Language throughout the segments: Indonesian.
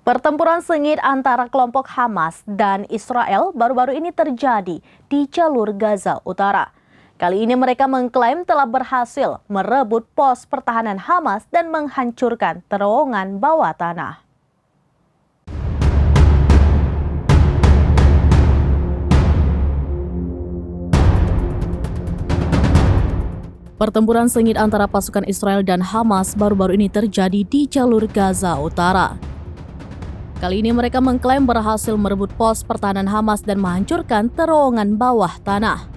Pertempuran sengit antara kelompok Hamas dan Israel baru-baru ini terjadi di jalur Gaza Utara. Kali ini mereka mengklaim telah berhasil merebut pos pertahanan Hamas dan menghancurkan terowongan bawah tanah. Pertempuran sengit antara pasukan Israel dan Hamas baru-baru ini terjadi di jalur Gaza Utara. Kali ini mereka mengklaim berhasil merebut pos pertahanan Hamas dan menghancurkan terowongan bawah tanah.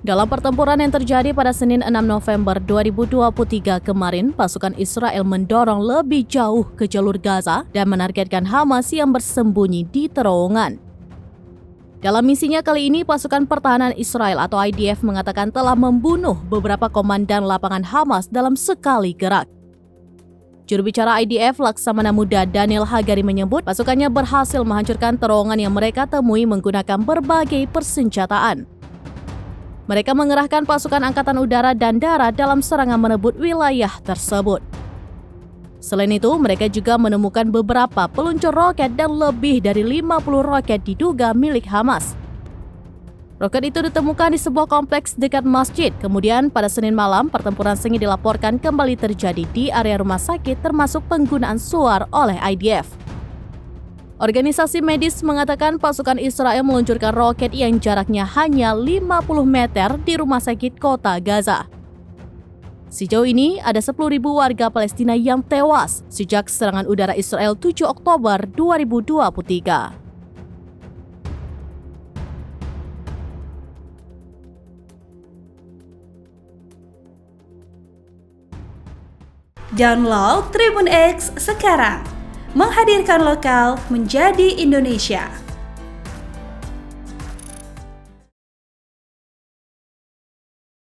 Dalam pertempuran yang terjadi pada Senin 6 November 2023 kemarin, pasukan Israel mendorong lebih jauh ke jalur Gaza dan menargetkan Hamas yang bersembunyi di terowongan. Dalam misinya kali ini, pasukan pertahanan Israel atau IDF mengatakan telah membunuh beberapa komandan lapangan Hamas dalam sekali gerak. Juru bicara IDF Laksamana Muda Daniel Hagari menyebut pasukannya berhasil menghancurkan terowongan yang mereka temui menggunakan berbagai persenjataan. Mereka mengerahkan pasukan angkatan udara dan darat dalam serangan merebut wilayah tersebut. Selain itu, mereka juga menemukan beberapa peluncur roket dan lebih dari 50 roket diduga milik Hamas. Roket itu ditemukan di sebuah kompleks dekat masjid. Kemudian pada Senin malam, pertempuran sengit dilaporkan kembali terjadi di area rumah sakit termasuk penggunaan suar oleh IDF. Organisasi medis mengatakan pasukan Israel meluncurkan roket yang jaraknya hanya 50 meter di rumah sakit kota Gaza. Sejauh ini, ada 10.000 warga Palestina yang tewas sejak serangan udara Israel 7 Oktober 2023. Download Tribun X sekarang, menghadirkan lokal menjadi Indonesia.